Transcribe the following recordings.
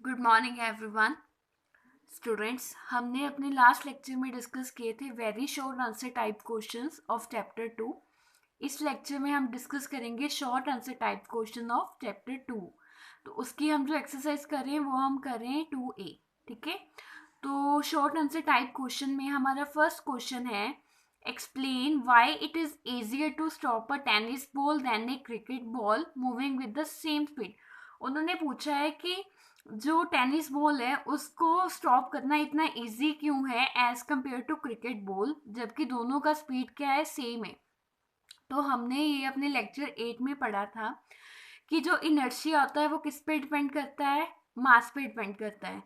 Good morning everyone. Students, हमने अपने last lecture में डिस्कस किए थे very short answer type questions of chapter 2। इस लेक्चर में हम डिस्कस करेंगे short answer type question of chapter 2। तो उसकी हम जो एक्सरसाइज कर रहे हैं वो हम कर रहे हैं 2A। ठीक है, तो शॉर्ट आंसर टाइप क्वेश्चन में हमारा फर्स्ट क्वेश्चन है, explain why it is easier to stop a tennis ball than a cricket ball moving with the same speed. उन्होंने पूछा है कि जो टेनिस बॉल है उसको स्टॉप करना इतना इजी क्यों है as compared to cricket ball, जबकि दोनों का स्पीड क्या है, सेम है। तो हमने ये अपने लेक्चर 8 में पढ़ा था कि जो इनर्शिया होता है वो किस पे डिपेंड करता है, मास पे डिपेंड करता है।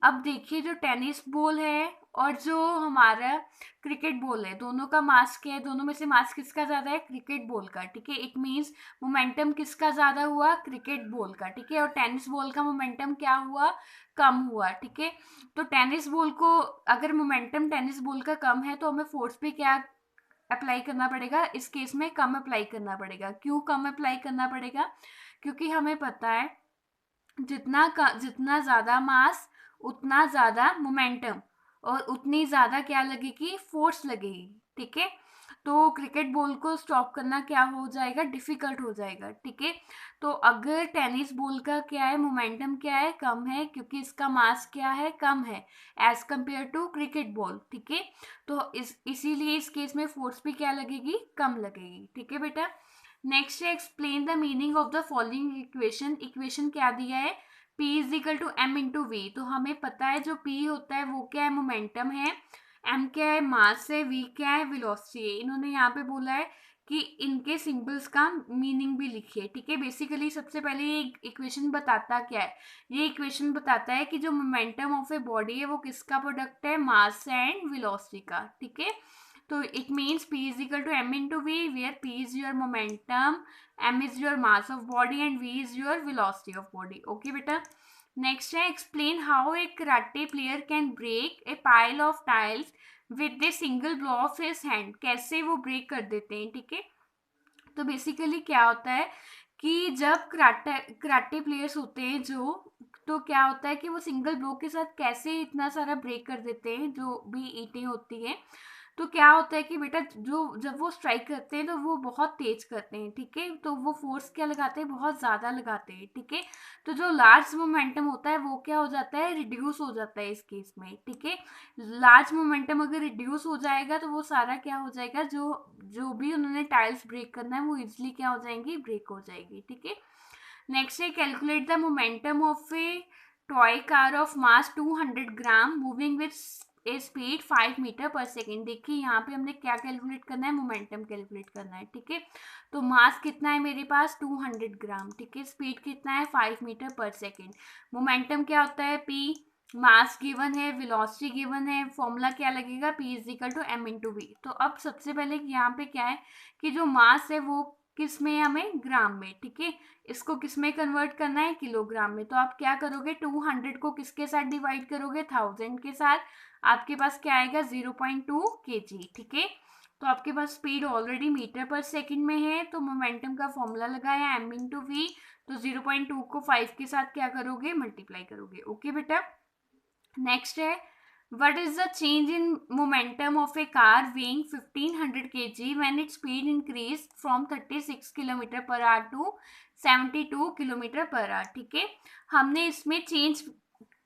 अब देखिए, जो टेनिस बॉल है और जो हमारा क्रिकेट बॉल है, दोनों का मास क्या है, दोनों में से मास किसका ज़्यादा है, क्रिकेट बॉल का। ठीक है, इट मीन्स मोमेंटम किसका ज़्यादा हुआ, क्रिकेट बॉल का। ठीक है, और टेनिस बॉल का मोमेंटम क्या हुआ, कम हुआ। ठीक है, तो टेनिस बॉल को अगर मोमेंटम टेनिस बॉल का कम है तो हमें फोर्स पे क्या अप्लाई करना पड़ेगा, इस केस में कम अप्लाई करना पड़ेगा। क्यों कम अप्लाई करना पड़ेगा? क्योंकि हमें पता है जितना ज़्यादा मास उतना ज़्यादा मोमेंटम और उतनी ज़्यादा क्या लगेगी, फोर्स लगेगी। ठीक है, तो क्रिकेट बॉल को स्टॉप करना क्या हो जाएगा, डिफिकल्ट हो जाएगा। ठीक है, तो अगर टेनिस बॉल का क्या है, मोमेंटम क्या है, कम है, क्योंकि इसका मास क्या है, कम है as compared to cricket ball. ठीक है, तो इसीलिए इस केस में फोर्स भी क्या लगेगी, कम लगेगी। ठीक है बेटा, नेक्स्ट है explain the meaning of the following equation. Equation क्या दिया है, P is equal to M into V. तो हमें पता है जो P होता है वो क्या है, मोमेंटम है, M क्या है, मास है, V क्या है, वेलोसिटी है। इन्होंने यहाँ पे बोला है कि इनके सिंबल्स का मीनिंग भी लिखिए। ठीक है, बेसिकली सबसे पहले ये इक्वेशन बताता क्या है, ये इक्वेशन बताता है कि जो मोमेंटम ऑफ ए बॉडी है वो किसका प्रोडक्ट है, मास एंड वेलोसिटी का। ठीक है, तो it means P is equal to m into v, where P is your momentum, m is your mass of body and v is your velocity of body. Okay बेटा, next है explain how a karate player can break a pile of tiles with a single blow of his hand. कैसे वो break कर देते हैं। ठीक है, तो बेसिकली क्या होता है कि जब कराटे प्लेयर्स होते हैं जो, तो क्या होता है कि वो सिंगल ब्लो के साथ कैसे इतना सारा ब्रेक कर देते हैं, जो भी ईंटें होती हैं। तो क्या होता है कि बेटा जो जब वो स्ट्राइक करते हैं तो वो बहुत तेज करते हैं। ठीक है, तो वो फोर्स क्या लगाते हैं, बहुत ज़्यादा लगाते हैं। ठीक है, तो जो लार्ज मोमेंटम होता है वो क्या हो जाता है, रिड्यूस हो जाता है इस केस में। ठीक है, लार्ज मोमेंटम अगर रिड्यूस हो जाएगा तो वो सारा क्या हो जाएगा, जो जो भी उन्होंने टाइल्स ब्रेक करना है वो इजिली क्या हो जाएंगी, ब्रेक हो जाएगी। ठीक है, नेक्स्ट है calculate the momentum of a toy car of mass 200 gram moving with a speed 5 metre per second. देखिए यहाँ पे हमने क्या कैलकुलेट करना है, मोमेंटम कैलकुलेट करना है। ठीक है, तो मास कितना है मेरे पास, 200 ग्राम। ठीक है, स्पीड कितना है, 5 मीटर पर सेकेंड। मोमेंटम क्या होता है, P, मास गिवन है, वेलोसिटी गिवन है, फॉर्मूला क्या लगेगा, P is equal to M into V. तो अब सबसे पहले यहाँ पे क्या है कि जो मास है वो किस में, हमें ग्राम में। ठीक है, इसको किस में कन्वर्ट करना है, किलोग्राम में। तो आप क्या करोगे, 200 को किसके साथ डिवाइड करोगे, 1000 के साथ। आपके पास क्या आएगा, 0.2 kg। ठीक है, तो आपके पास स्पीड ऑलरेडी मीटर पर सेकंड में है, तो मोमेंटम का फॉर्मूला लगाया एम इंटू वी। तो 0.2 को 5 के साथ क्या करोगे, मल्टीप्लाई करोगे। ओके बेटा, नेक्स्ट है what is the change in momentum of a car weighing 1500 kg when its speed increased from 36 km per hour to 72 km per hour। ठीक है, हमने इसमें चेंज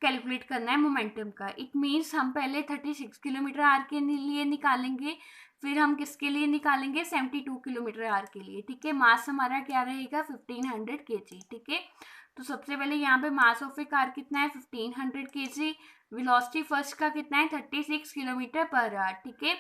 कैलकुलेट करना है मोमेंटम का। इट मीन्स हम पहले 36 किलोमीटर आर के लिए निकालेंगे, फिर हम किसके लिए निकालेंगे, 72 किलोमीटर आर के लिए। ठीक है, मास हमारा क्या रहेगा, 1500 kg। ठीक है, तो सबसे पहले यहाँ पे मास ऑफ ए कार कितना है, 1500 kg। वेलोसिटी फर्स्ट का कितना है, 36 किलोमीटर पर आवर। ठीक है,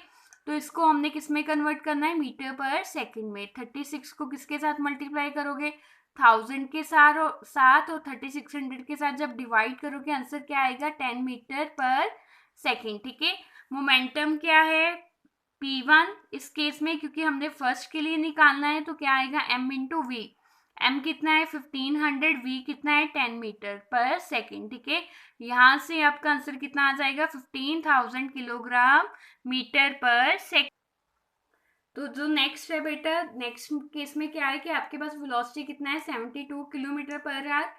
तो इसको हमने किस में कन्वर्ट करना है, मीटर पर सेकंड में। 36 को किसके साथ मल्टीप्लाई करोगे, 1000 के साथ और 3600 के साथ जब डिवाइड करोगे आंसर क्या आएगा, 10 मीटर पर सेकंड। ठीक है, मोमेंटम क्या है, P1 इस केस में, क्योंकि हमने फर्स्ट के लिए निकालना है, तो क्या आएगा, m इंटू वी। m कितना है, 1500, v कितना है, 10 मीटर पर सेकेंड। ठीक है, यहाँ से आपका आंसर कितना आ जाएगा, 15,000 किलोग्राम मीटर पर सेकेंड। तो जो नेक्स्ट है बेटा, नेक्स्ट केस में क्या है कि आपके पास वेलोसिटी कितना है, 72 किलोमीटर पर आवर।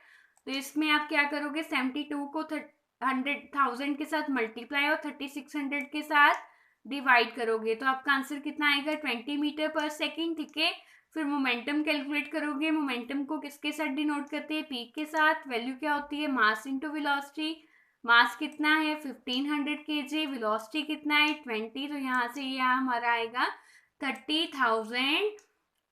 तो इसमें आप क्या करोगे, 72 को 100,000 के साथ मल्टीप्लाई और 3600 के साथ डिवाइड करोगे, तो आपका आंसर कितना आएगा, 20 मीटर पर सेकेंड। ठीक है, फिर मोमेंटम कैलकुलेट करोगे, मोमेंटम को किसके साथ डिनोट करते हैं, पी के साथ। वैल्यू क्या होती है, मास इंटू वेलोसिटी। मास कितना है 1500 kg, वेलोसिटी कितना है 20, तो यहाँ से ये हमारा आएगा 30,000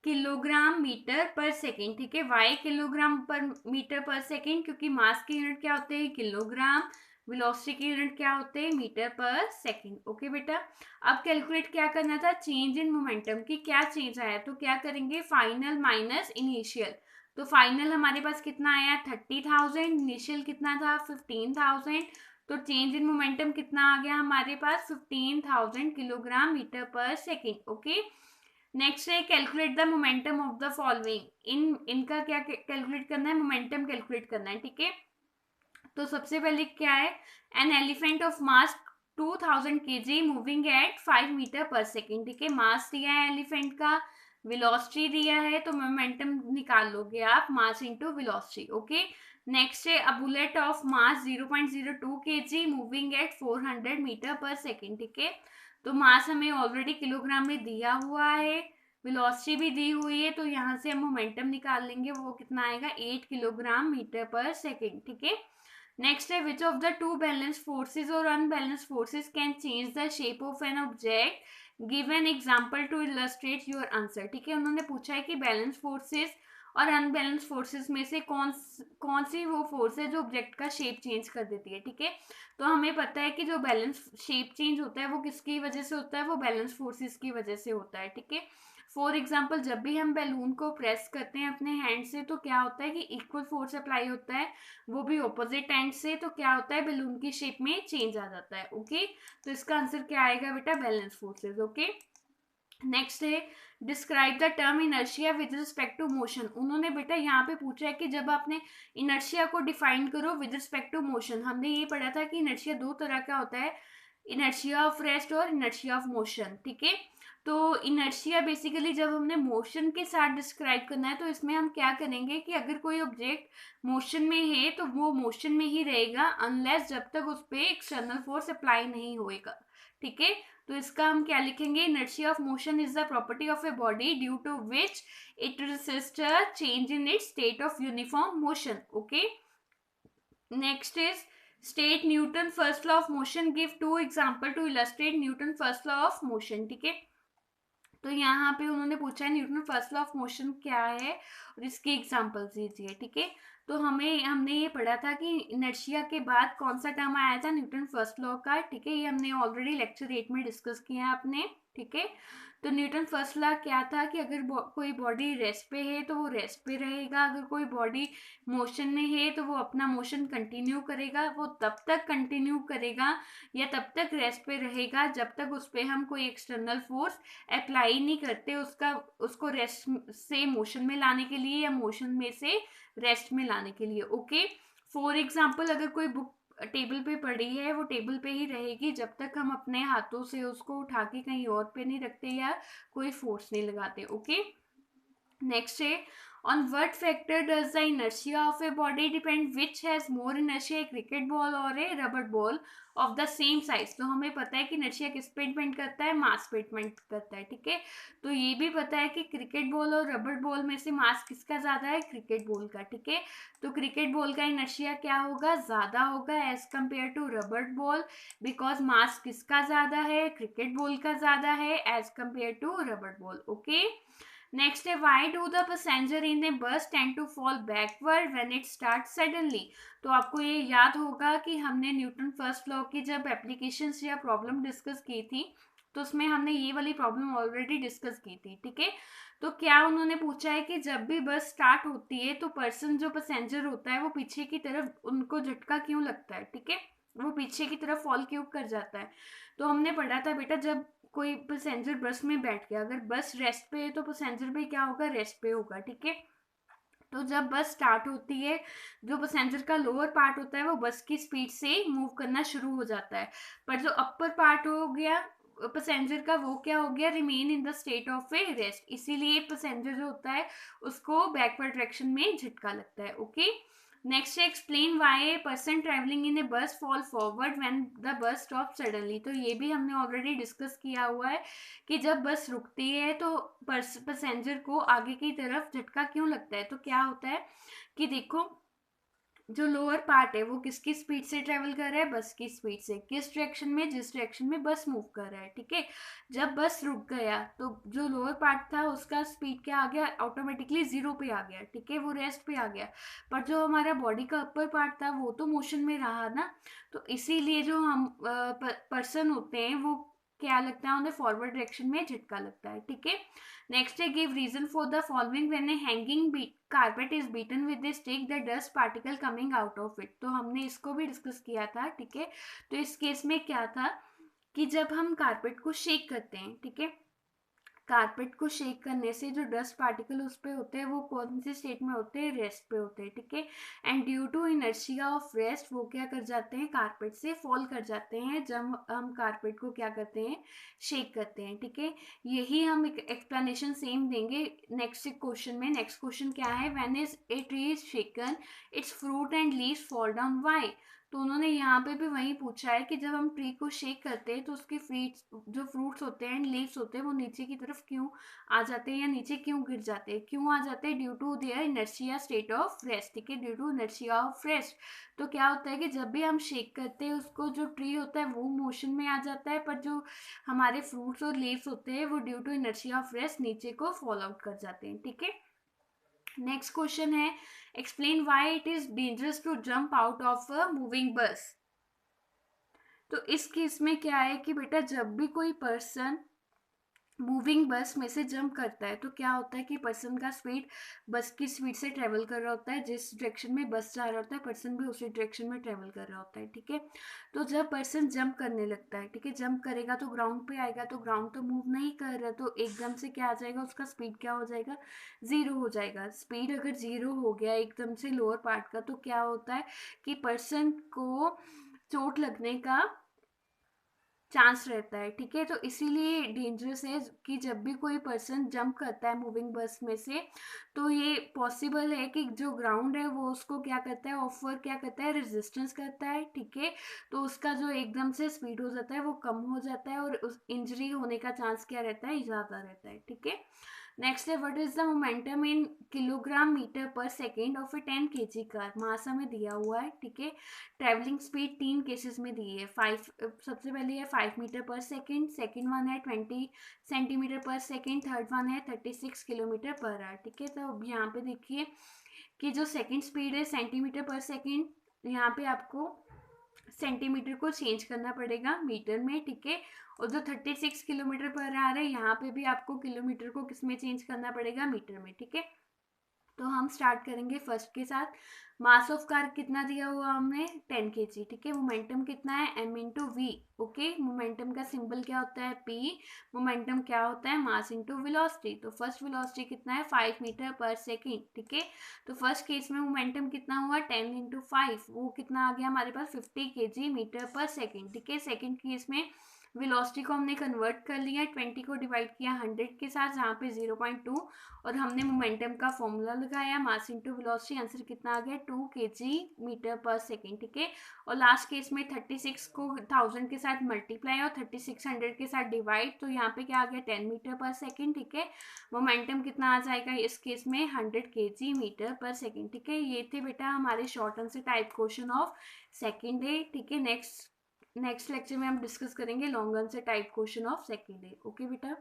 किलोग्राम मीटर पर सेकेंड। ठीक है, वाई किलोग्राम पर मीटर पर सेकेंड, क्योंकि मास की यूनिट क्या होते हैं, किलोग्राम। वेलोसिटी की यूनिट क्या होते हैं, मीटर पर सेकेंड। ओके बेटा, अब कैलकुलेट क्या करना था, चेंज इन मोमेंटम की क्या चेंज आया, तो क्या करेंगे, फाइनल माइनस इनिशियल। तो फाइनल हमारे पास कितना आया 30,000, इनिशियल कितना था 15,000, तो चेंज इन मोमेंटम कितना आ गया हमारे पास 15,000 kilogram meter per second. Okay, next है calculate the momentum of the following. इनका क्या कैलकुलेट करना है, मोमेंटम कैलकुलेट करना है। ठीक है, तो सबसे पहले क्या है, an elephant of mass 2000 kg moving at 5 metre per second. ठीक है, मास दिया है एलिफेंट का, वेलोसिटी दिया है, तो मोमेंटम निकाल लोगे आप, mass into velocity. Okay, next है a bullet of mass 0.02 kg moving at 400 meter per second. ठीक है, तो मास हमें ऑलरेडी किलोग्राम में दिया हुआ है, वेलोसिटी भी दी हुई है, तो यहाँ से हम मोमेंटम निकाल लेंगे, वो कितना आएगा 8 किलोग्राम मीटर पर सेकेंड। ठीक है, नेक्स्ट है which of the two balance forces और unbalance forces can change the shape of an object, give an example to illustrate your answer. ठीक है, उन्होंने पूछा है कि बैलेंस फोर्सेज और अनबैलेंस फोर्सेज में से कौन सी वो फोर्स है जो ऑब्जेक्ट का शेप चेंज कर देती है। ठीक है, तो हमें पता है कि जो बैलेंस शेप चेंज होता है वो किसकी वजह से होता है, वो बैलेंस फोर्सेस की वजह से होता है। ठीक है, फॉर एग्जाम्पल जब भी हम बैलून को प्रेस करते हैं अपने हैंड से, तो क्या होता है कि इक्वल फोर्स अप्लाई होता है, वो भी ऑपोजिट एंड से, तो क्या होता है बैलून की शेप में चेंज आ जाता है। ओके, तो इसका आंसर क्या आएगा बेटा, बैलेंस फोर्सेस। ओके, नेक्स्ट है describe the term inertia with respect to motion. उन्होंने बेटा यहाँ पे पूछा है कि जब आपने इनर्शिया को डिफाइन करो विद रिस्पेक्ट टू मोशन। हमने ये पढ़ा था कि इनर्शिया दो तरह का होता है, इनर्शिया ऑफ रेस्ट और इनर्शिया ऑफ मोशन। ठीक है, तो इनर्शिया बेसिकली जब हमने मोशन के साथ डिस्क्राइब करना है, तो इसमें हम क्या करेंगे कि अगर कोई ऑब्जेक्ट मोशन में है तो वो मोशन में ही रहेगा अनलेस जब तक उस पर एक्सटर्नल फोर्स अप्लाई नहीं होएगा। ठीक है, तो इसका हम क्या लिखेंगे, inertia of motion is the property of a body due to which it resist a change in its state of uniform motion. Okay, next is state Newton first law of motion, give two example to illustrate Newton first law of motion. ठीक है, तो यहाँ पे उन्होंने पूछा है Newton first law of motion क्या है और इसकी एग्जांपल दीजिए। ठीक है, तो हमने ये पढ़ा था कि इनर्शिया के बाद कौन सा टर्म आया था, न्यूटन फर्स्ट लॉ का। ठीक है, ये हमने ऑलरेडी लेक्चर 8 में डिस्कस किया है आपने। ठीक है, तो न्यूटन फर्स्ट लॉ क्या था कि अगर कोई बॉडी रेस्ट पे है तो वो रेस्ट पे रहेगा, अगर कोई बॉडी मोशन में है तो वो अपना मोशन कंटिन्यू करेगा, वो तब तक कंटिन्यू करेगा या तब तक रेस्ट पे रहेगा जब तक उस पर हम कोई एक्सटर्नल फोर्स अप्लाई नहीं करते उसको रेस्ट से मोशन में लाने के लिए या मोशन में से रेस्ट में लाने के लिए। ओके, फॉर एग्जाम्पल अगर कोई बुक टेबल पे पड़ी है, वो टेबल पे ही रहेगी जब तक हम अपने हाथों से उसको उठा के कहीं और पे नहीं रखते या कोई फोर्स नहीं लगाते। ओके, नेक्स्ट है on what factor does the inertia of a body depend, which has more inertia, a cricket ball और a rubber ball of the same size. तो हमें पता है कि इनर्शिया किस पे डिपेंड करता है, मास पे डिपेंड करता है। ठीक है, तो ये भी पता है कि क्रिकेट बॉल और रबर बॉल में से मास किसका ज्यादा है, क्रिकेट बॉल का। ठीक है, तो क्रिकेट बॉल का इनर्शिया क्या होगा, ज्यादा होगा as compared to rubber ball, because mass किसका ज्यादा है, क्रिकेट बॉल का ज्यादा है as compared to rubber ball. Okay, next है why do the passenger in a bus tend to fall backward when it start suddenly. तो आपको ये याद होगा कि हमने न्यूटन फर्स्ट लॉ की जब एप्लीकेशंस या प्रॉब्लम डिस्कस की थी, तो उसमें हमने ये वाली प्रॉब्लम ऑलरेडी डिस्कस की थी। ठीक है, तो क्या उन्होंने पूछा है कि जब भी बस स्टार्ट होती है तो पर्सन जो पैसेंजर होता है वो पीछे की तरफ उनको झटका क्यों लगता है। ठीक है, वो पीछे की तरफ फॉल क्यों कर जाता है। तो हमने पढ़ा था बेटा जब कोई पैसेंजर बस में बैठ गया, अगर बस रेस्ट पे है तो पैसेंजर भी क्या होगा, रेस्ट पे होगा। ठीक है, तो जब बस स्टार्ट होती है, जो पैसेंजर का लोअर पार्ट होता है वो बस की स्पीड से मूव करना शुरू हो जाता है, पर जो अपर पार्ट हो गया पैसेंजर का वो क्या हो गया, remain in the state of A rest, इसीलिए पैसेंजर जो होता है उसको बैकवर्ड डायरेक्शन में झटका लगता है। ओके, नेक्स्ट है explain why a person travelling in a bus fall forward when the bus stop suddenly. तो ये भी हमने ऑलरेडी डिस्कस किया हुआ है कि जब बस रुकती है तो पैसेंजर को आगे की तरफ झटका क्यों लगता है। तो क्या होता है कि देखो, जो लोअर पार्ट है वो किसकी स्पीड से ट्रेवल कर रहा है, बस की स्पीड से, किस डायरेक्शन में, जिस डायरेक्शन में बस मूव कर रहा है, ठीक है। जब बस रुक गया तो जो लोअर पार्ट था उसका स्पीड क्या आ गया, ऑटोमेटिकली जीरो पे आ गया, ठीक है, वो रेस्ट पे आ गया। पर जो हमारा बॉडी का अपर पार्ट था वो तो मोशन में रहा ना। तो इसीलिए जो हम पर्सन होते हैं वो क्या लगता है, उन्हें फॉरवर्ड डायरेक्शन में झटका लगता है, ठीक है। नेक्स्ट है give reason for the following when a hanging carpet is beaten with a stick the dust particle coming out of it. तो हमने इसको भी डिस्कस किया था, ठीक है। तो इस केस में क्या था कि जब हम कारपेट को शेक करते हैं, ठीक है, कारपेट को शेक करने से जो डस्ट पार्टिकल उस पे होते हैं वो कौन से स्टेट में होते हैं, रेस्ट पे होते हैं, ठीक है। And due to inertia of rest वो क्या कर जाते हैं, कारपेट से फॉल कर जाते हैं जब हम कारपेट को क्या करते हैं, शेक करते हैं, ठीक है। यही हम एक एक्सप्लेनेशन सेम देंगे नेक्स्ट क्वेश्चन में। नेक्स्ट क्वेश्चन क्या है, when is a tree is shaken it's fruit and leaves fall down why. तो उन्होंने यहाँ पे भी वही पूछा है कि जब हम ट्री को शेक करते हैं तो उसके फ्रूट्स, जो फ्रूट्स होते हैं एंड लीव्स होते हैं, वो नीचे की तरफ क्यों आ जाते हैं या नीचे क्यों गिर जाते हैं, क्यों आ जाते हैं, due to their inertia state of rest, ठीक है, due to inertia of rest. तो क्या होता है कि जब भी हम शेक करते हैं उसको, जो ट्री होता है वो मोशन में आ जाता है, पर जो हमारे फ्रूट्स और लीव्स होते हैं वो due to inertia of rest नीचे को फॉल आउट कर जाते हैं, ठीक है। नेक्स्ट क्वेश्चन है explain why it is dangerous to jump out of a moving bus. तो इस केस में क्या है कि बेटा जब भी कोई पर्सन मूविंग बस में से जंप करता है तो क्या होता है कि पर्सन का स्पीड बस की स्पीड से ट्रेवल कर रहा होता है, जिस डायरेक्शन में बस जा रहा होता है पर्सन भी उसी डायरेक्शन में ट्रेवल कर रहा होता है, ठीक है। तो जब पर्सन जंप करने लगता है, ठीक है, जंप करेगा तो ग्राउंड पे आएगा, तो ग्राउंड तो मूव नहीं कर रहा, तो एकदम से क्या आ जाएगा, उसका स्पीड क्या हो जाएगा, जीरो हो जाएगा। स्पीड अगर जीरो हो गया एकदम से लोअर पार्ट का तो क्या होता है कि पर्सन को चोट लगने का चांस रहता है, ठीक है। तो इसीलिए डेंजरस है कि जब भी कोई पर्सन जंप करता है मूविंग बस में से तो ये पॉसिबल है कि जो ग्राउंड है वो उसको क्या करता है, ऑफर क्या करता है, रेजिस्टेंस करता है, ठीक है। तो उसका जो एकदम से स्पीड हो जाता है वो कम हो जाता है और उस इंजरी होने का चांस क्या रहता है, ज़्यादा रहता है, ठीक है। नेक्स्ट है what is the momentum in kilogram meter per second of a 10 kg car. Mass हमें दिया हुआ है, ठीक है। ट्रैवलिंग स्पीड 3 केसेस में दी है, 5, सबसे पहले है 5 metre per second, second one है 20 सेंटीमीटर पर सेकेंड, थर्ड वन है 36 किलोमीटर पर आवर, ठीक है। तो अब यहाँ पे देखिए कि जो सेकेंड स्पीड है सेंटीमीटर पर सेकेंड, यहाँ पे आपको सेंटीमीटर को चेंज करना पड़ेगा मीटर में, ठीक है। और जो 36 किलोमीटर पर आ रहा है यहाँ पे भी आपको किलोमीटर को किस में चेंज करना पड़ेगा, मीटर में, ठीक है। तो हम स्टार्ट करेंगे फर्स्ट के साथ। मास ऑफ कार कितना दिया हुआ हमने, 10 kg, ठीक है। मोमेंटम कितना है, m into V, okay. Momentum का सिंबल क्या होता है, p। मोमेंटम क्या होता है, मास इंटू वेलोसिटी। तो फर्स्ट वेलोसिटी कितना है, 5 मीटर पर सेकेंड, ठीक है। तो फर्स्ट केस में मोमेंटम कितना हुआ, 10 × 5, वो कितना आ गया हमारे पास, 50 kg मीटर पर सेकेंड, ठीक है। सेकेंड केस में वेलोसिटी को हमने कन्वर्ट कर लिया, 20 को डिवाइड किया 100 के साथ, जहाँ पे 0.2, और हमने मोमेंटम का फॉर्मूला लगाया, मास इंटू वेलोसिटी, आंसर कितना आ गया, 2 kg मीटर पर सेकेंड, ठीक है। और लास्ट केस में 36 को 1000 के साथ मल्टीप्लाई और 3600 के साथ डिवाइड, तो यहाँ पे क्या आ गया, 10 मीटर पर सेकेंड, ठीक है। मोमेंटम कितना आ जाएगा इस केस में, 100 kg मीटर पर सेकेंड, ठीक है। ये थे बेटा हमारे short answer type question of second day, ठीक है। नेक्स्ट लेक्चर में हम डिस्कस करेंगे long answer type question of second day, okay बेटा।